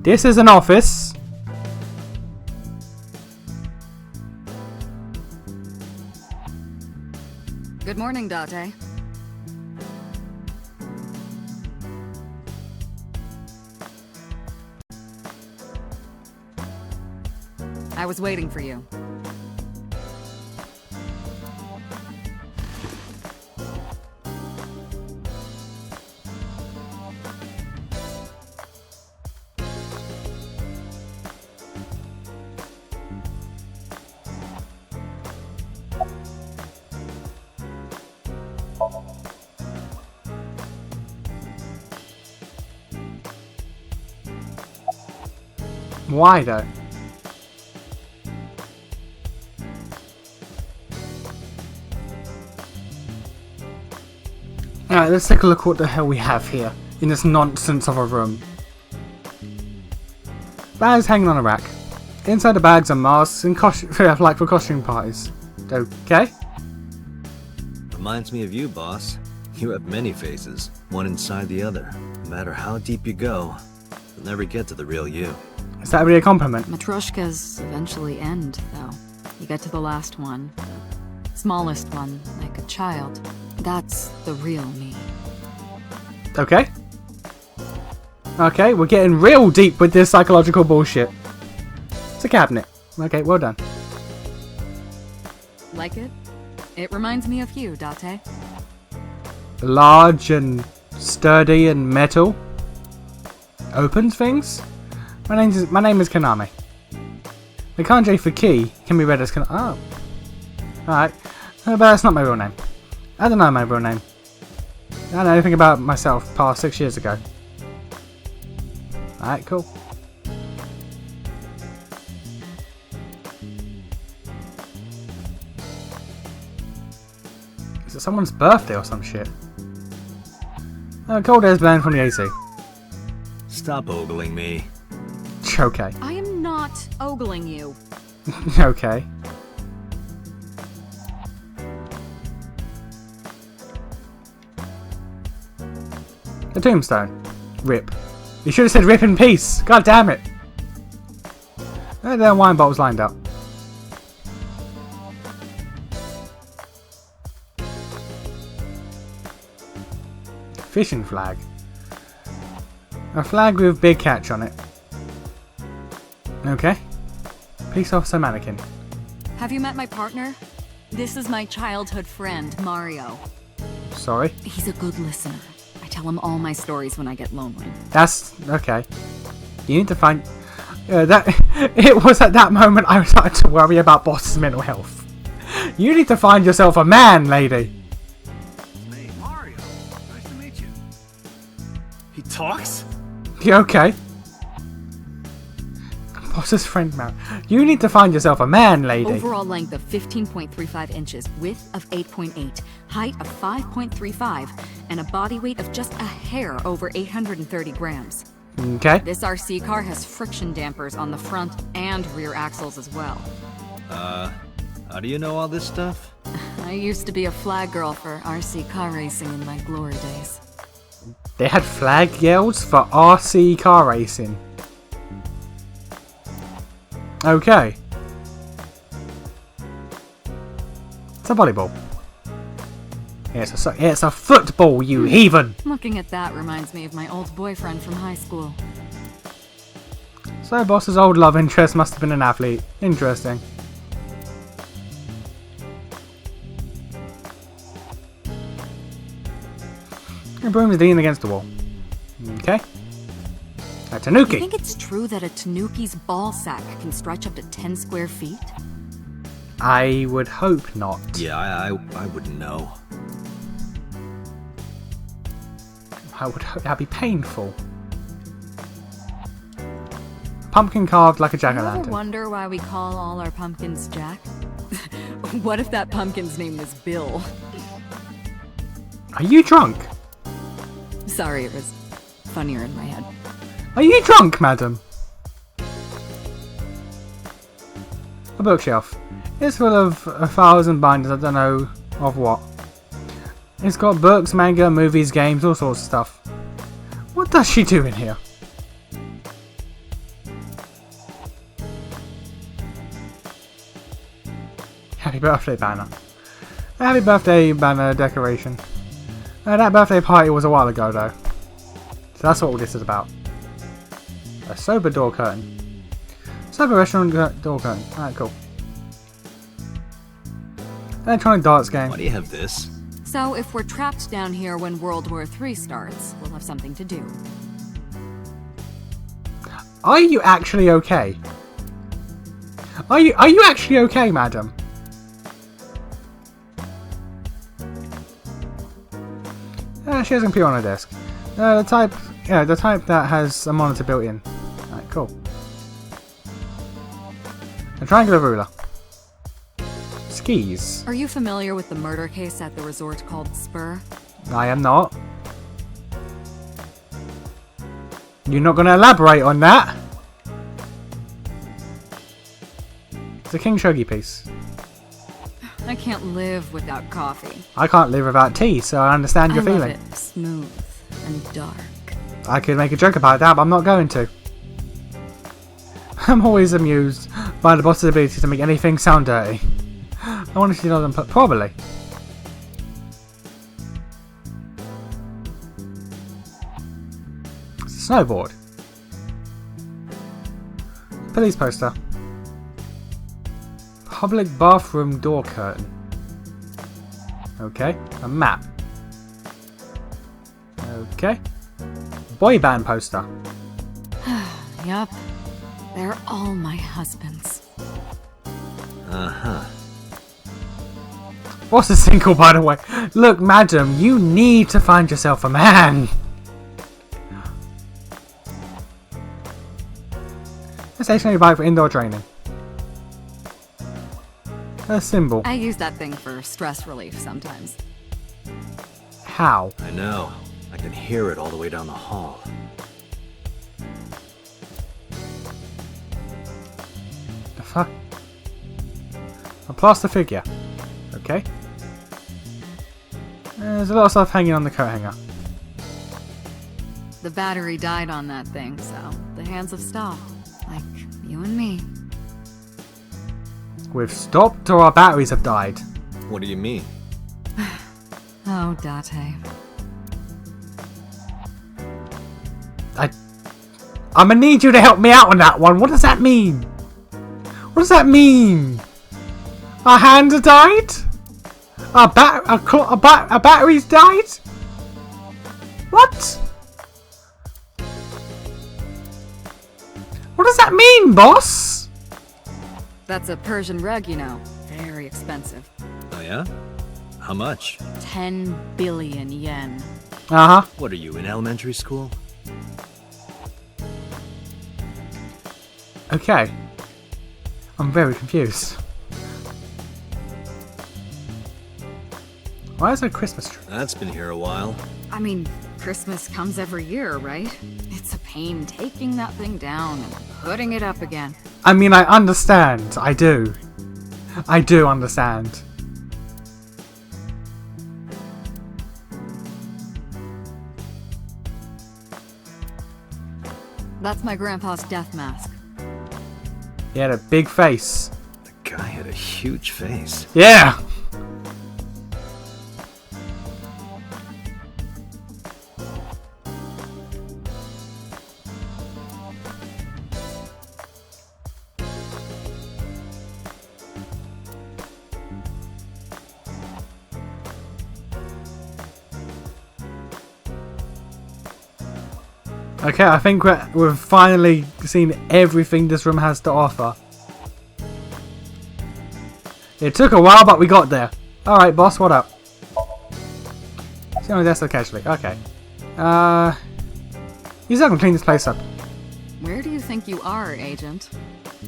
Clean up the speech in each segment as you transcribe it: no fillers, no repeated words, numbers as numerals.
This is an office. Good morning, Date. I was waiting for you. Why though? Alright, let's take a look what the hell we have here in this nonsense of a room. Bags hanging on a rack. Inside the bags are masks and like for costume parties. Okay. Reminds me of you, boss. You have many faces, one inside the other. No matter how deep you go, you'll never get to the real you. Is that really a compliment? Matryoshkas eventually end, though. You get to the last one, the smallest one, like a child. That's the real me. Okay. Okay, we're getting real deep with this psychological bullshit. It's a cabinet. Okay, well done. Like it? It reminds me of you, Date. Large and sturdy and metal. Opens things? My name is Konami. The kanji for key can be read as Konami. Oh. Alright. But that's not my real name. I don't know my real name. I don't know anything about myself past 6 years ago. Alright, cool. Is it someone's birthday or some shit? Cold air's blowing from the AC. Stop ogling me. Okay. I am not ogling you. Okay. The tombstone. Rip. You should have said rip in peace. God damn it. There are wine bottles lined up. Fishing flag. A flag with big catch on it. Okay. Police officer mannequin. Have you met my partner? This is my childhood friend, Mario. Sorry. He's a good listener. I tell him all my stories when I get lonely. That's okay. You need to find that. It was at that moment I started to worry about Boss's mental health. You need to find yourself a man, lady. Hey, Mario. Nice to meet you. He talks? You okay? Boss's friend, man. You need to find yourself a man, lady. Overall length of 15.35 inches, width of 8.8, height of 5.35, and a body weight of just a hair over 830 grams. Okay. This RC car has friction dampers on the front and rear axles as well. How do you know all this stuff? I used to be a flag girl for RC car racing in my glory days. They had flag yells for RC car racing. Okay. It's a volleyball. It's a football, you heathen! Looking at that reminds me of my old boyfriend from high school. So Boss's old love interest must have been an athlete. Interesting. The broom's leaning against the wall. Okay. A You tanuki. think it's true that a tanuki's ball sack can stretch up to 10 square feet? I would hope not. Yeah, I wouldn't know. I would hope that'd be painful. Pumpkin carved like a Do you ever jack-o'-lantern. wonder why we call all our pumpkins Jack? What if that pumpkin's name was Bill? Are you drunk? Sorry, it was funnier in my head. Are you drunk, madam? A bookshelf. It's full of 1,000 binders, I don't know of what. It's got books, manga, movies, games, all sorts of stuff. What does she do in here? happy birthday banner. A happy birthday banner decoration. That birthday party was a while ago though. So that's what all this is about. A sober door curtain. Sober restaurant door curtain. Alright, cool. Electronic darts game. Why do you have this? So if we're trapped down here when World War III starts, we'll have something to do. Are you actually okay? Are you actually okay, madam? She has a computer on her desk. The type that has a monitor built in. Alright, cool. A triangular ruler. Skis. Are you familiar with the murder case at the resort called Spur? I am not. You're not going to elaborate on that? It's a King Shogi piece. I can't live without coffee. I can't live without tea, so I understand your feeling. I love it smooth and dark. I could make a joke about that, but I'm not going to. I'm always amused by the boss's ability to make anything sound dirty. I wonder if she doesn't put probably. It's a snowboard. Police poster. Public bathroom door curtain. Okay. A map. Okay. Boy band poster. Yup. They're all my husbands. Uh-huh. What's a single, by the way? Look, madam, you need to find yourself a man. A stationary bike for indoor training. A symbol. I use that thing for stress relief sometimes. How? I know. I can hear it all the way down the hall. The fuck? A plaster figure. Okay. There's a lot of stuff hanging on the coat hanger. The battery died on that thing, so the hands have stopped. Like you and me. We've stopped or our batteries have died? What do you mean? Oh, Date. I'm gonna need you to help me out on that one. What does that mean? What does that mean? Our hands have died? Our batteries died? What? What does that mean, boss? That's a Persian rug, you know. Very expensive. Oh yeah? How much? 10 billion yen. Uh-huh. What are you, in elementary school? Okay. I'm very confused. Why is there a Christmas tree? That's been here a while. I mean, Christmas comes every year, right? It's a pain taking that thing down and putting it up again. I mean, I understand. I do. I do understand. That's my grandpa's death mask. He had a big face. The guy had a huge face. Yeah! Okay, I think we've finally seen everything this room has to offer. It took a while, but we got there. Alright, boss, what up? See on the desk occasionally. Okay. You still can clean this place up. Where do you think you are, Agent?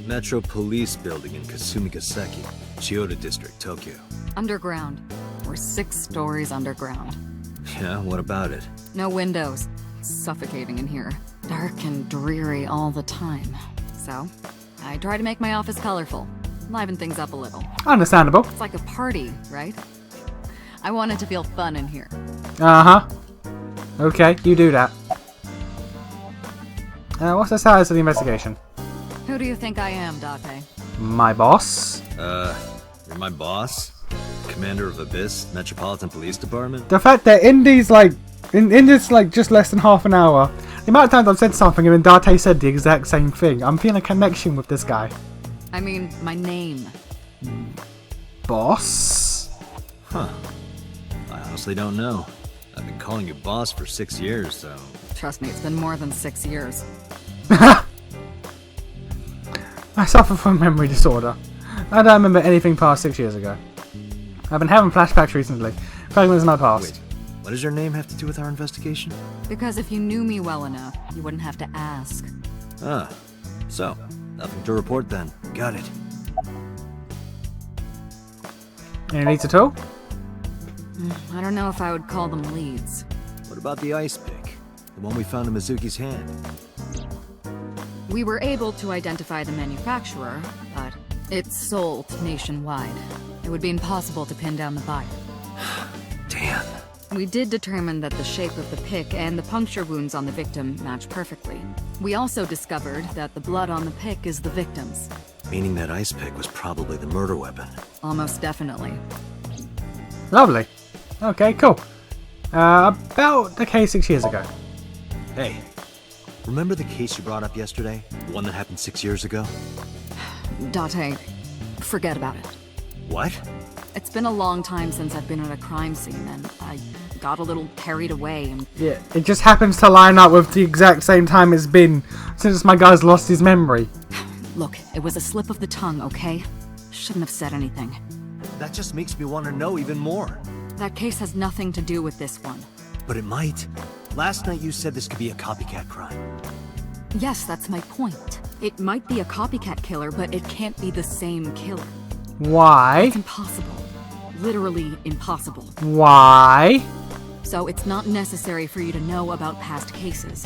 Metro Police Building in Kasumigaseki, Chiyoda District, Tokyo. Underground. We're 6 stories underground. Yeah, what about it? No windows. It's suffocating in here. Dark and dreary all the time. So, I try to make my office colorful. Liven things up a little. Understandable. It's like a party, right? I want it to feel fun in here. Uh-huh. Okay, you do that. What's the status of the investigation? Who do you think I am, Date? My boss? You're my boss? Commander of Abyss Metropolitan Police Department? The fact that in these, like, in this, like, just less than half an hour, the amount of times I've said something and then Date said the exact same thing, I'm feeling a connection with this guy. I mean, my name. Boss? Huh. I honestly don't know. I've been calling you boss for 6 years, so... Trust me, it's been more than 6 years. I suffer from memory disorder. I don't remember anything past 6 years ago. I've been having flashbacks recently. Fragments of my past. Wait, what does your name have to do with our investigation? Because if you knew me well enough, you wouldn't have to ask. Ah, so, nothing to report then. Got it. Any leads at all? I don't know if I would call them leads. What about the ice pick? The one we found in Mizuki's hand? We were able to identify the manufacturer, but it's sold nationwide. It would be impossible to pin down the buyer. Damn. We did determine that the shape of the pick and the puncture wounds on the victim match perfectly. We also discovered that the blood on the pick is the victim's. Meaning that ice pick was probably the murder weapon. Almost definitely. Lovely. Okay, cool. About the case 6 years ago. Hey, remember the case you brought up yesterday? The one that happened 6 years ago? Date, forget about it. What? It's been a long time since I've been at a crime scene, and I got a little carried away and... Yeah, it just happens to line up with the exact same time it's been since my guy's lost his memory. Look, it was a slip of the tongue, okay? Shouldn't have said anything. That just makes me want to know even more. That case has nothing to do with this one. But it might. Last night you said this could be a copycat crime. Yes, that's my point. It might be a copycat killer, but it can't be the same killer. Why? It's impossible. Literally impossible. Why? So it's not necessary for you to know about past cases.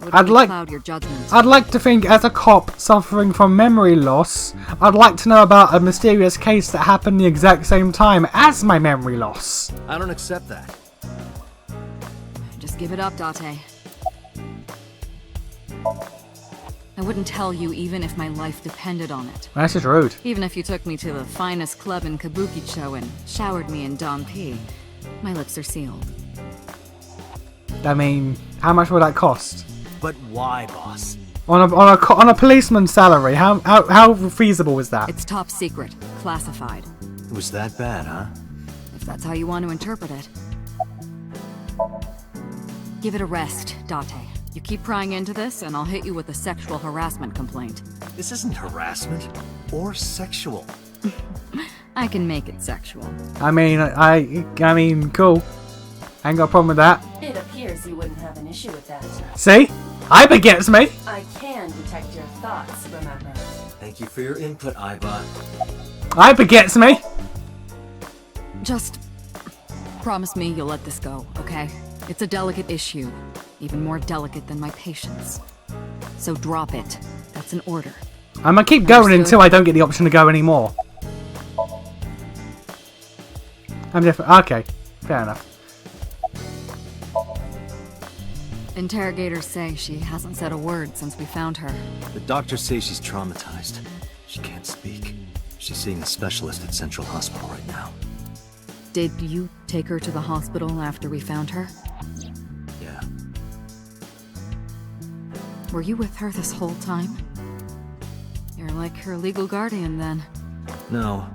It I'd would like- cloud your judgment. I'd like to think, as a cop suffering from memory loss, I'd like to know about a mysterious case that happened the exact same time as my memory loss. I don't accept that. Just give it up, Date. I wouldn't tell you even if my life depended on it. That's just rude. Even if you took me to the finest club in Kabukicho and showered me in Dom P, my lips are sealed. I mean, how much would that cost? But why, boss? On a policeman's salary, how feasible is that? It's top secret, classified. It was that bad, huh? If that's how you want to interpret it. Give it a rest, Date. You keep prying into this, and I'll hit you with a sexual harassment complaint. This isn't harassment or sexual. I can make it sexual. I mean, cool. I ain't got a problem with that. It appears you wouldn't have an issue with that. See? I begets me. I can detect your thoughts, remember? Thank you for your input, Iva. I begets me. Just promise me you'll let this go, okay? It's a delicate issue, even more delicate than my patience. So drop it. That's an order. I'm gonna keep going Understood. until I don't get the option to go anymore. I'm different. Okay, fair enough. Interrogators say she hasn't said a word since we found her. The doctors say she's traumatized. She can't speak. She's seeing a specialist at Central Hospital right now. Did you take her to the hospital after we found her? Yeah. Were you with her this whole time? You're like her legal guardian then. No,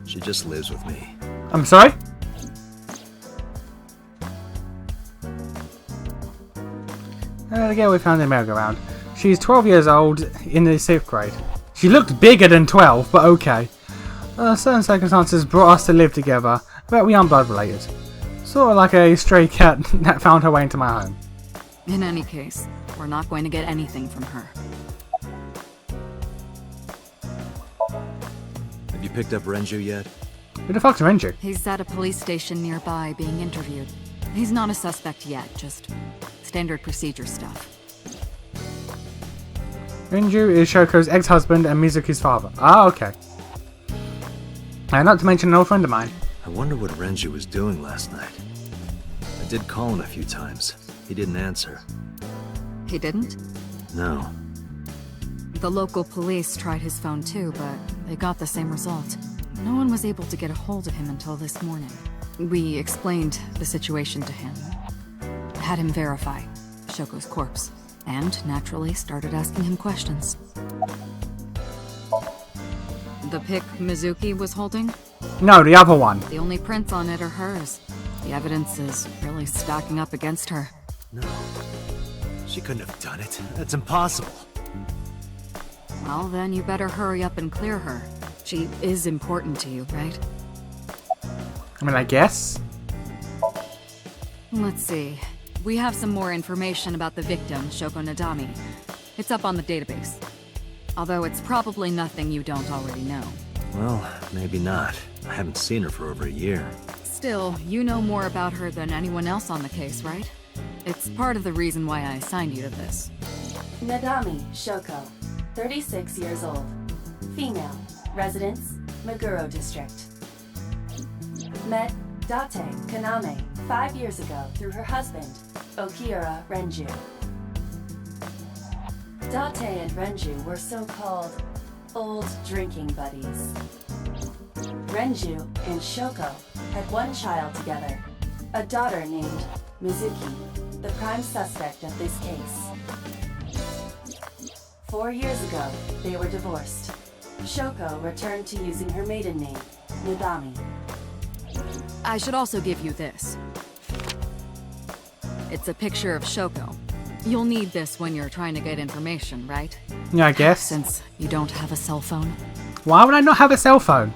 she just lives with me. I'm sorry? The girl we found in the merry-go-round. She's 12 years old, in the 6th grade. She looked bigger than 12, but okay. Certain circumstances brought us to live together, but we aren't blood related. Sort of like a stray cat that found her way into my home. In any case, we're not going to get anything from her. Have you picked up Renju yet? Who the fuck's Renju? He's at a police station nearby being interviewed. He's not a suspect yet, just standard procedure stuff. Renju is Shoko's ex-husband and Mizuki's father. Ah, okay. And not to mention an old friend of mine. I wonder what Renju was doing last night. I did call him a few times. He didn't answer. He didn't? No. The local police tried his phone too, but they got the same result. No one was able to get a hold of him until this morning. We explained the situation to him. Had him verify Shoko's corpse. And, naturally, started asking him questions. The pic Mizuki was holding? No, the other one. The only prints on it are hers. The evidence is really stacking up against her. No. She couldn't have done it. That's impossible. Well, then you better hurry up and clear her. She is important to you, right? I mean, I guess. Let's see. We have some more information about the victim, Shoko Nadami. It's up on the database. Although it's probably nothing you don't already know. Well, maybe not. I haven't seen her for over a year. Still, you know more about her than anyone else on the case, right? It's part of the reason why I assigned you to this. Nadami Shoko, 36 years old. Female. Residence, Meguro District. Met Date Kaname 5 years ago through her husband, Okiura Renju. Date and Renju were so-called old drinking buddies. Renju and Shoko had one child together, a daughter named Mizuki, the prime suspect of this case. 4 years ago, they were divorced. Shoko returned to using her maiden name, Nadami. I should also give you this. It's a picture of Shoko. You'll need this when you're trying to get information, right? Yeah, I guess. Since you don't have a cell phone. Why would I not have a cell phone?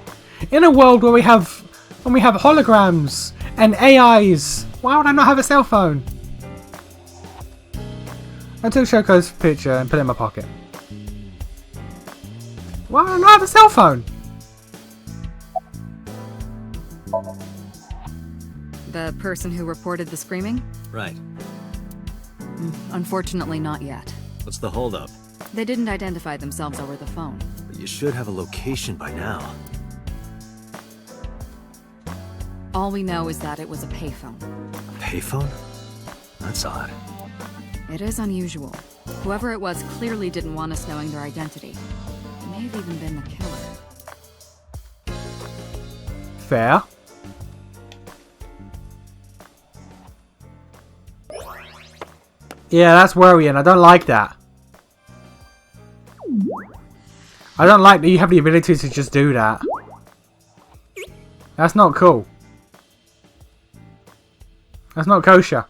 In a world where we have holograms and AIs, why would I not have a cell phone? I took Shoko's picture and put it in my pocket. Why would I not have a cell phone? The person who reported the screaming? Right. Unfortunately, not yet. What's the holdup? They didn't identify themselves over the phone. But you should have a location by now. All we know is that it was a payphone. A payphone? That's odd. It is unusual. Whoever it was clearly didn't want us knowing their identity. It may have even been the killer. Fair. Yeah, that's worrying. I don't like that. I don't like that you have the ability to just do that. That's not cool. That's not kosher.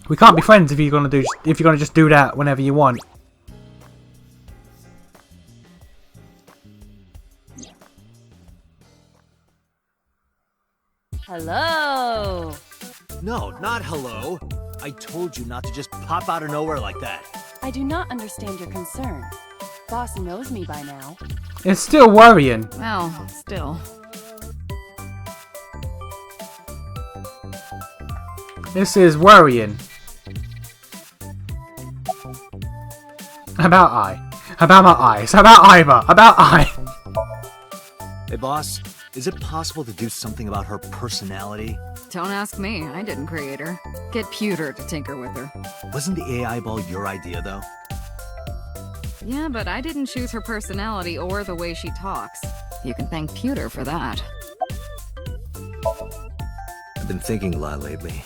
We can't be friends if you're gonna just do that whenever you want. Hello! No, not hello. I told you not to just pop out of nowhere like that. I do not understand your concern. Boss knows me by now. It's still worrying. Well, still. This is worrying. About I. About my eyes. About Iva. About I. Hey, boss, is it possible to do something about her personality? Don't ask me. I didn't create her. Get Pewter to tinker with her. Wasn't the AI ball your idea, though? Yeah, but I didn't choose her personality or the way she talks. You can thank Pewter for that. I've been thinking a lot lately.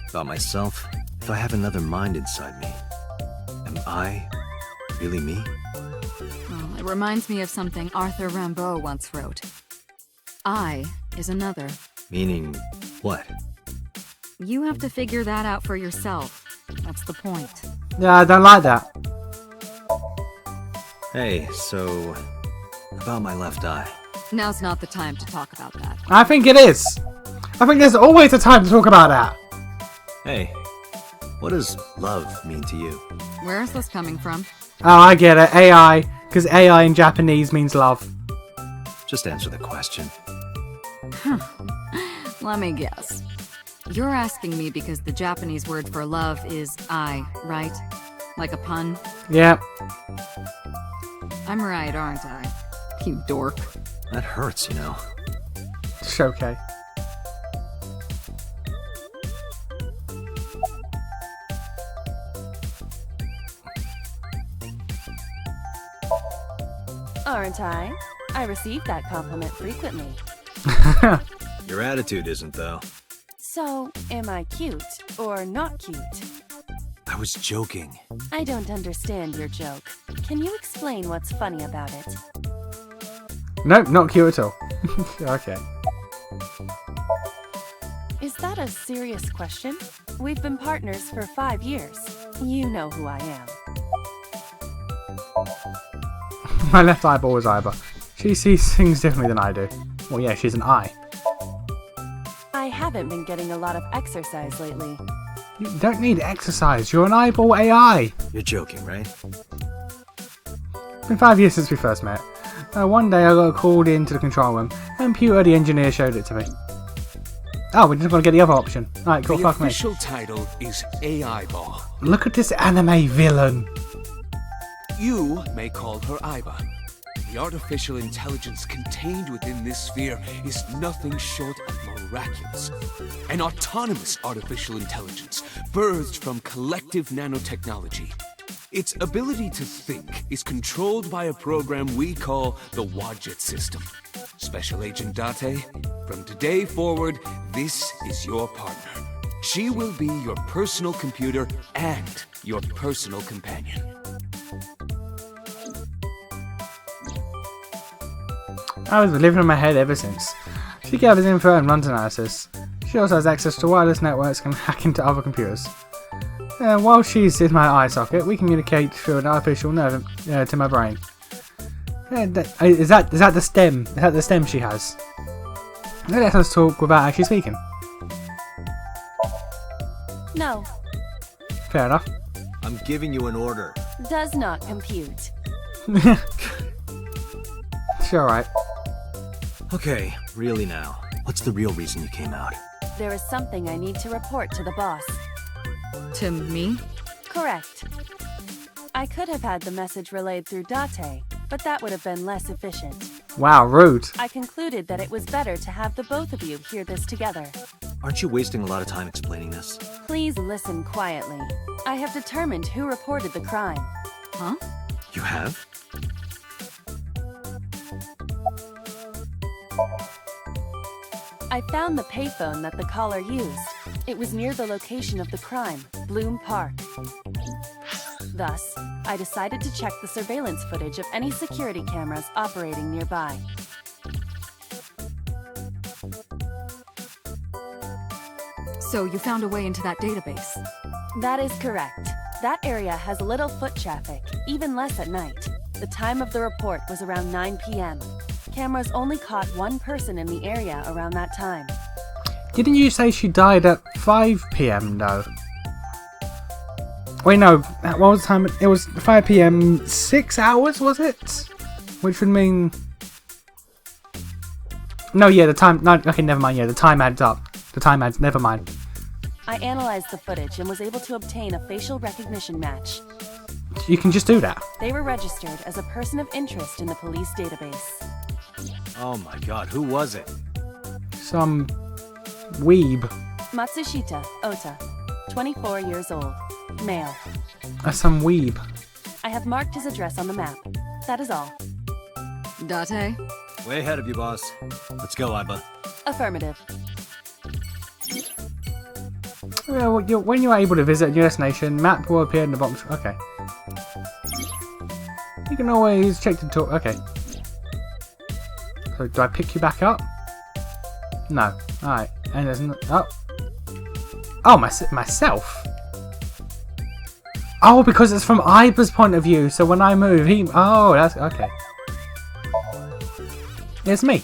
About myself. If I have another mind inside me, am I really me? Well, it reminds me of something Arthur Rimbaud once wrote. I is another. Meaning what? You have to figure that out for yourself. That's the point. Yeah, I don't like that. Hey, so about my left eye. Now's not the time to talk about that. I think it is. I think there's always a time to talk about that. Hey, what does love mean to you? Where is this coming from? Oh, I get it. AI. Because AI in Japanese means love. Just answer the question. Let me guess. You're asking me because the Japanese word for love is I, right? Like a pun? Yeah. I'm right, aren't I? You dork. That hurts, you know. It's okay. Aren't I? I receive that compliment frequently. Your attitude isn't, though. So, am I cute or not cute? I was joking. I don't understand your joke. Can you explain what's funny about it? Nope, not cute at all. Okay. Is that a serious question? We've been partners for 5 years. You know who I am. My left eyeball is Iba. She sees things differently than I do. Well, yeah, she's an eye. I haven't been getting a lot of exercise lately. You don't need exercise. You're an eyeball AI. You're joking, right? It's been 5 years since we first met. One day I got called into the control room, and Pewter the engineer showed it to me. Oh, we just got to get the other option. Alright, cool, The fuck me. official title is AI Ball. Look at this anime villain. You may call her Iba. The artificial intelligence contained within this sphere is nothing short of miraculous. An autonomous artificial intelligence birthed from collective nanotechnology. Its ability to think is controlled by a program we call the Wadjet system. Special Agent Date, from today forward, this is your partner. She will be your personal computer and your personal companion. I was living in my head ever since. She gathers info and runs analysis. She also has access to wireless networks and can hack into other computers. While she's in my eye socket, we communicate through an artificial nerve to my brain. Is that the stem? Is that the stem she has? It lets us talk without actually speaking. No, Fair enough. I'm giving you an order. does not compute. Sure, right. Okay, really now. What's the real reason you came out? There is something I need to report to the boss. To me? Correct. I could have had the message relayed through Date, but that would have been less efficient. Wow, rude. I concluded that it was better to have the both of you hear this together. Aren't you wasting a lot of time explaining this? Please listen quietly. I have determined who reported the crime. Huh? You have? I found the payphone that the caller used. It was near the location of the crime, Bloom Park. Thus, I decided to check the surveillance footage of any security cameras operating nearby. So you found a way into that database? That is correct. That area has little foot traffic, even less at night. The time of the report was around 9 p.m. Cameras only caught one person in the area around that time. Didn't you say she died at 5 p.m. though? Wait, no. What was the time? It was 5 p.m. 6 hours, was it? Which would mean... No, yeah, the time... No, okay, never mind. Yeah, the time adds up. The time adds... Never mind. I analyzed the footage and was able to obtain a facial recognition match. You can just do that. They were registered as a person of interest in the police database. Oh my god, who was it? Some... weeb. Matsushita Ota, 24 years old, male. Some weeb. I have marked his address on the map. That is all. Date? Way ahead of you, boss. Let's go, Iba. Affirmative. Well, when you are able to visit your destination, map will appear in the bottom... Okay. You can always check the tour... Okay. So, do I pick you back up? No. Alright. And there's no... Oh. Oh, myself? Oh, because it's from Iba's point of view, so when I move, he... Oh, that's... Okay. It's me.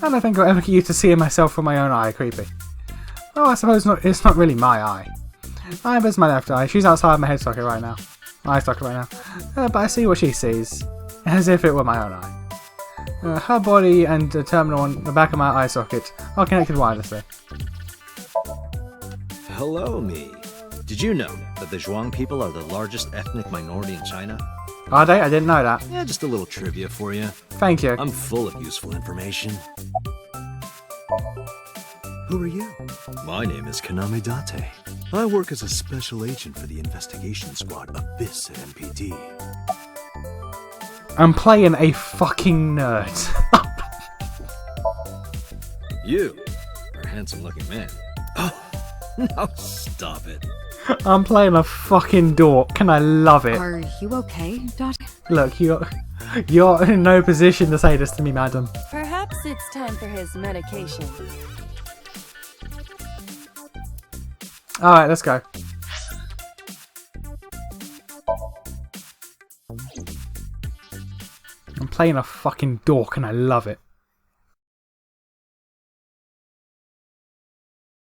I don't think I'll ever get used to seeing myself from my own eye. Creepy. Oh, I suppose it's not really my eye. Iba's my left eye. She's outside my head socket right now. Eye socket right now. But I see what she sees. As if it were my own eye. Her body and the terminal on the back of my eye socket are connected wirelessly. Hello, me. Did you know that the Zhuang people are the largest ethnic minority in China? Are they? I didn't know that. Yeah, just a little trivia for you. Thank you. I'm full of useful information. Who are you? My name is Kaname Date. I work as a special agent for the investigation squad Abyss at MPD. I'm playing a fucking nerd. You are a handsome-looking man. Oh, no, stop it. I'm playing a fucking dork and I love it. Are you okay, Dot? Look, you're in no position to say this to me, madam. Perhaps it's time for his medication. Alright, let's go. I'm playing a fucking dork and I love it.